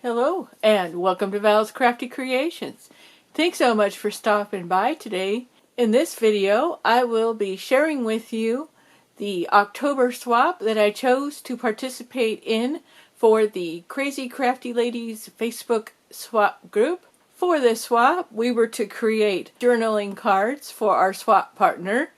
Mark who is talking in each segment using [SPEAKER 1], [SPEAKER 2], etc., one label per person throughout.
[SPEAKER 1] Hello and welcome to Val's Crafty Creations. Thanks so much for stopping by today. In this video I will be sharing with you the October swap that I chose to participate in for the Crazy Crafty Ladies Facebook swap group. For this swap we were to create journaling cards for our swap partner,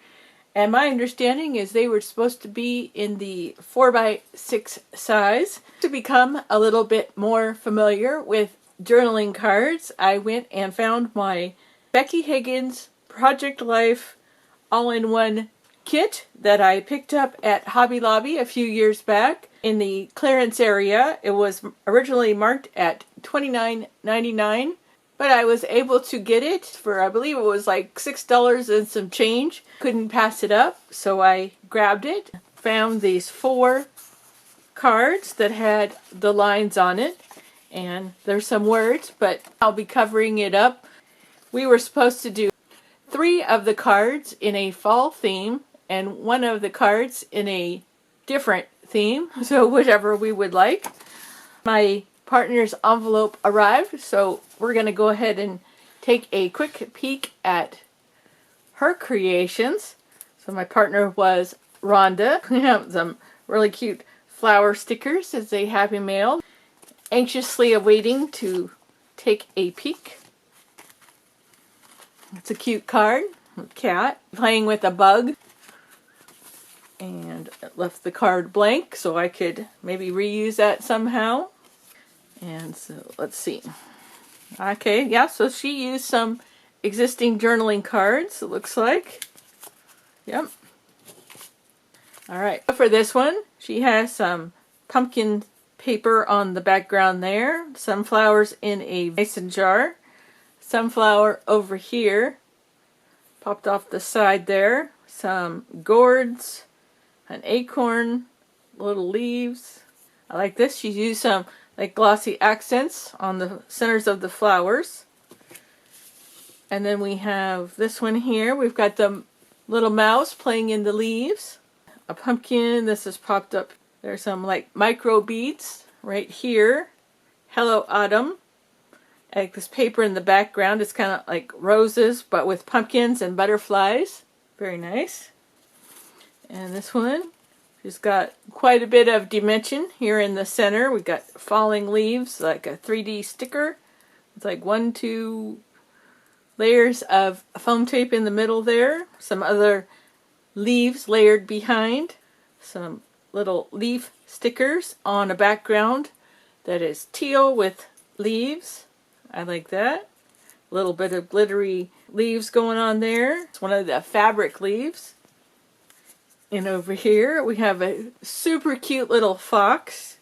[SPEAKER 1] and my understanding is they were supposed to be in the 4x6 size. To become a little bit more familiar with journaling cards, I went and found my Becky Higgins Project Life all-in-one kit that I picked up at Hobby Lobby a few years back in the clearance area. It was originally marked at $29.99. But I was able to get it for, I believe it was like $6 and some change. Couldn't pass it up, so I grabbed it. Found these 4 cards that had the lines on it. And there's some words, but I'll be covering it up. We were supposed to do 3 of the cards in a fall theme and 1 of the cards in a different theme. So whichever we would like. My partner's envelope arrived, so we're going to go ahead and take a quick peek at her creations. So my partner was Rhonda. We have some really cute flower stickers as they have been mailed. Anxiously awaiting to take a peek. It's a cute card. A cat playing with a bug. And it left the card blank so I could maybe reuse that somehow. And so, let's see. Okay, yeah, so she used some existing journaling cards, it looks like. Yep. Alright, for this one, she has some pumpkin paper on the background there. Sunflowers in a mason jar. Sunflower over here. Popped off the side there. Some gourds. An acorn. Little leaves. I like this. She used some like glossy accents on the centers of the flowers. And then we have this one here. We've got the little mouse playing in the leaves. A pumpkin. This has popped up. There's some like micro beads right here. Hello Autumn. Like this paper in the background. It's kind of like roses but with pumpkins and butterflies. Very nice. And this one. She's got quite a bit of dimension here in the center. We've got falling leaves, like a 3D sticker. It's like 1-2 layers of foam tape in the middle there. Some other leaves layered behind. Some little leaf stickers on a background that is teal with leaves. I like that. A little bit of glittery leaves going on there. It's one of the fabric leaves. And over here we have a super cute little fox.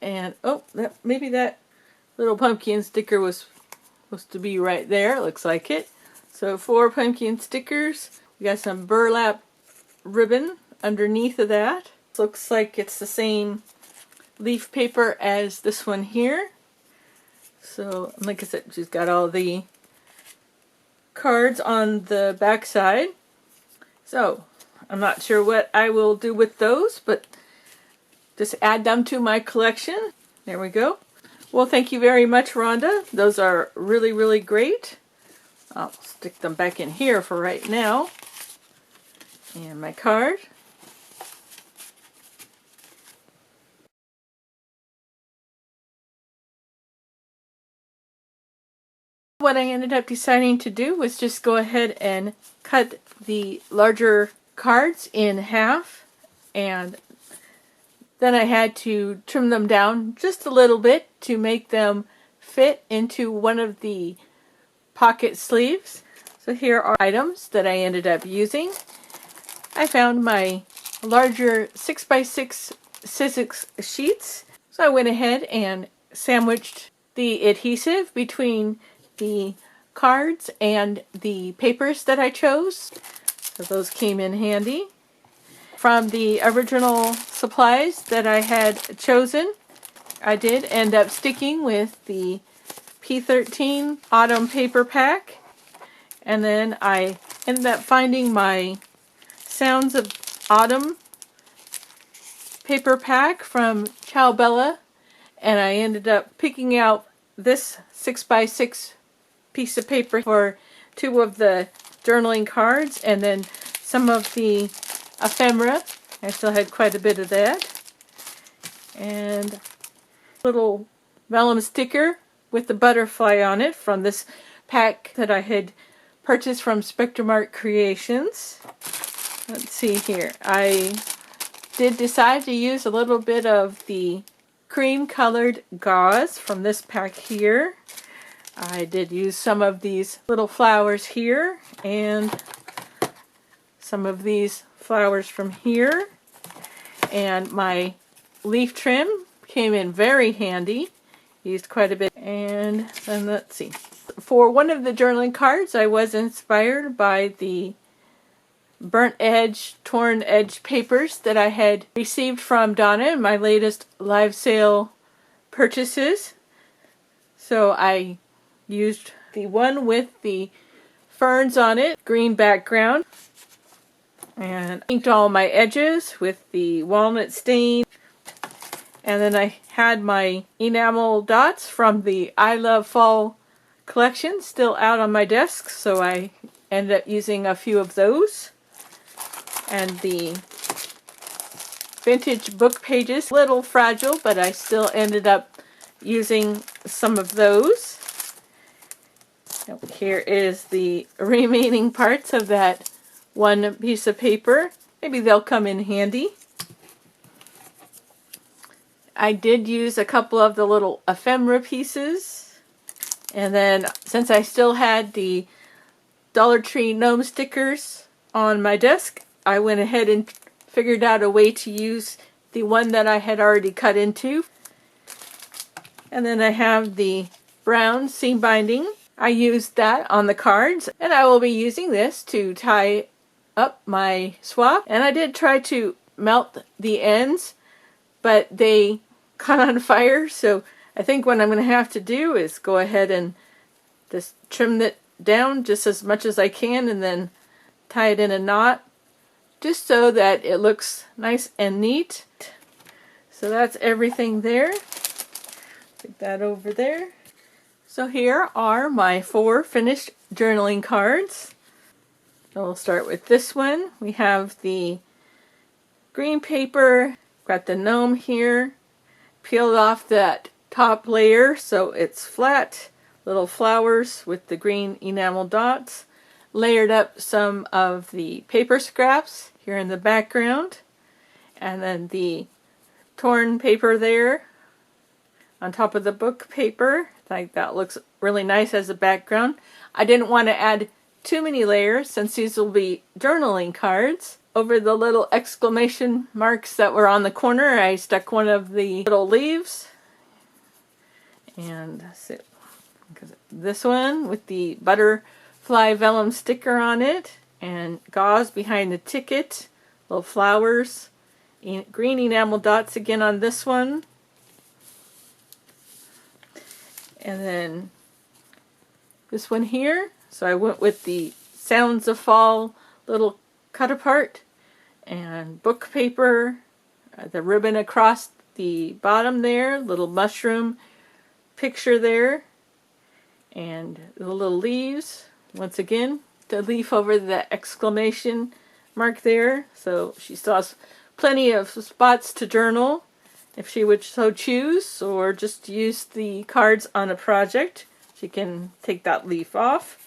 [SPEAKER 1] And oh, maybe that little pumpkin sticker was supposed to be right there. Looks like it. So 4 pumpkin stickers. We got some burlap ribbon underneath of that. Looks like it's the same leaf paper as this one here. So like I said, she's got all the cards on the back side. So I'm not sure what I will do with those, but just add them to my collection. There we go. Well, thank you very much, Rhonda. Those are really, really great. I'll stick them back in here for right now. And my card. What I ended up deciding to do was just go ahead and cut the larger cards in half, and then I had to trim them down just a little bit to make them fit into one of the pocket sleeves. So here are items that I ended up using. I found my larger 6x6 Sizzix sheets, so I went ahead and sandwiched the adhesive between the cards and the papers that I chose. So those came in handy. From the original supplies that I had chosen, I did end up sticking with the P13 Autumn paper pack. And then I ended up finding my Sounds of Autumn paper pack from Ciao Bella, and I ended up picking out this 6x6 piece of paper for 2 of the journaling cards, and then some of the ephemera. I still had quite a bit of that. And a little vellum sticker with the butterfly on it from this pack that I had purchased from Spectrum Art Creations. Let's see here. I did decide to use a little bit of the cream colored gauze from this pack here. I did use some of these little flowers here and some of these flowers from here. And my leaf trim came in very handy. Used quite a bit. And then let's see. For one of the journaling cards, I was inspired by the burnt edge, torn edge papers that I had received from Donna in my latest live sale purchases. So I used the one with the ferns on it, green background, and inked all my edges with the walnut stain. And then I had my enamel dots from the I Love Fall collection still out on my desk, so I ended up using a few of those. And the vintage book pages, a little fragile, but I still ended up using some of those. Here is the remaining parts of that one piece of paper. Maybe they'll come in handy. I did use a couple of the little ephemera pieces. And then since I still had the Dollar Tree gnome stickers on my desk, I went ahead and figured out a way to use the one that I had already cut into. And then I have the brown seam binding. I used that on the cards, and I will be using this to tie up my swap. And I did try to melt the ends, but they caught on fire, so I think what I'm going to have to do is go ahead and just trim it down just as much as I can and then tie it in a knot just so that it looks nice and neat. So that's everything there. Stick that over there. So here are my 4 finished journaling cards. So we'll start with this one. We have the green paper, got the gnome here, peeled off that top layer so it's flat, little flowers with the green enamel dots, layered up some of the paper scraps here in the background, and then the torn paper there on top of the book paper. I think that looks really nice as a background. I didn't want to add too many layers since these will be journaling cards. Over the little exclamation marks that were on the corner, I stuck one of the little leaves. And this one with the butterfly vellum sticker on it, and gauze behind the ticket, little flowers, green enamel dots again on this one. And then this one here, so I went with the Sounds of Fall little cut apart, and book paper, the ribbon across the bottom there, little mushroom picture there, and the little leaves, once again, the leaf over the exclamation mark there, so she still has plenty of spots to journal if she would so choose, or just use the cards on a project. She can take that leaf off.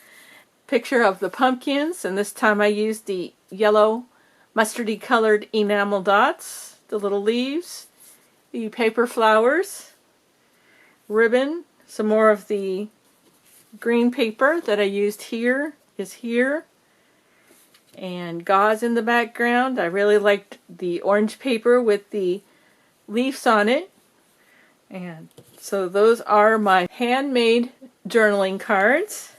[SPEAKER 1] Picture of the pumpkins, and this time I used the yellow mustardy colored enamel dots, the little leaves, the paper flowers, ribbon, some more of the green paper that I used here is here, and gauze in the background. I really liked the orange paper with the leaves on it. And so those are my handmade journaling cards.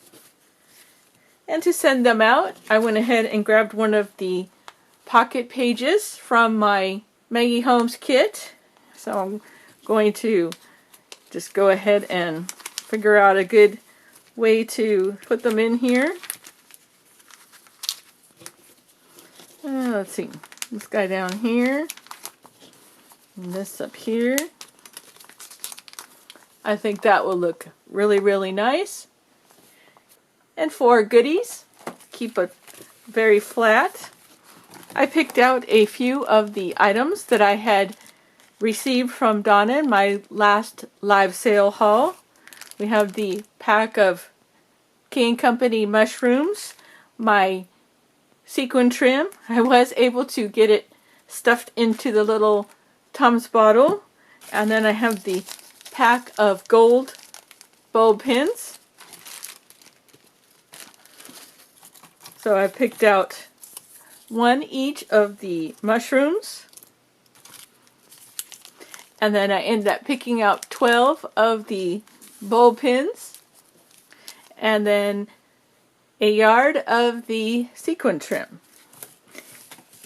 [SPEAKER 1] And to send them out, I went ahead and grabbed one of the pocket pages from my Maggie Holmes kit. So I'm going to just go ahead and figure out a good way to put them in here. Let's see, this guy down here, and this up here. I think that will look really, really nice. And for goodies, keep it very flat. I picked out a few of the items that I had received from Donna in my last live sale haul. We have the pack of King Company mushrooms, my sequin trim. I was able to get it stuffed into the little Tums bottle. And then I have the pack of gold bulb pins. So I picked out one each of the mushrooms. And then I ended up picking out 12 of the bulb pins. And then a yard of the sequin trim.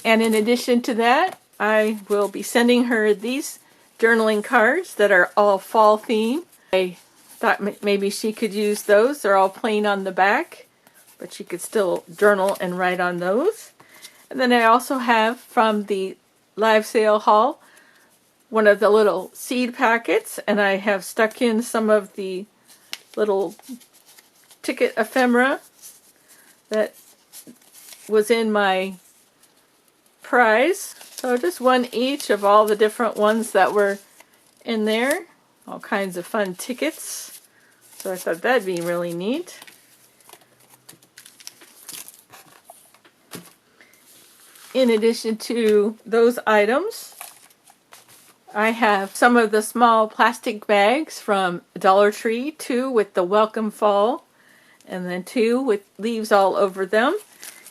[SPEAKER 1] And in addition to that, I will be sending her these journaling cards that are all fall themed. I thought maybe she could use those. They're all plain on the back, but she could still journal and write on those. And then I also have from the live sale haul one of the little seed packets, and I have stuck in some of the little ticket ephemera that was in my prize. So just one each of all the different ones that were in there. All kinds of fun tickets. So I thought that'd be really neat. In addition to those items, I have some of the small plastic bags from Dollar Tree, 2 with the Welcome Fall, and then 2 with leaves all over them.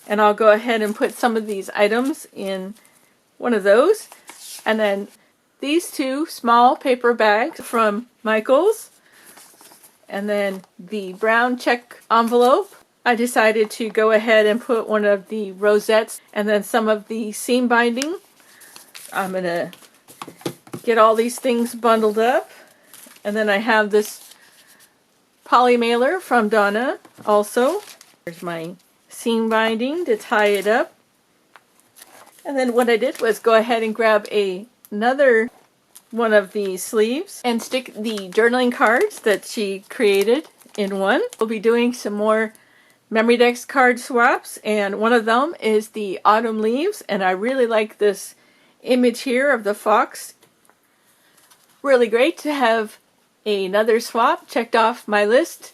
[SPEAKER 1] And I'll go ahead and put some of these items in one of those. And then these 2 small paper bags from Michaels. And then the brown check envelope. I decided to go ahead and put one of the rosettes and then some of the seam binding. I'm going to get all these things bundled up. And then I have this poly mailer from Donna also. There's my seam binding to tie it up. And then what I did was go ahead and grab another one of the sleeves and stick the journaling cards that she created in one. We'll be doing some more Memory Dex card swaps, and one of them is the autumn leaves, and I really like this image here of the fox. Really great to have another swap checked off my list.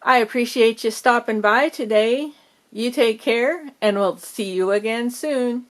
[SPEAKER 1] I appreciate you stopping by today. You take care, and we'll see you again soon.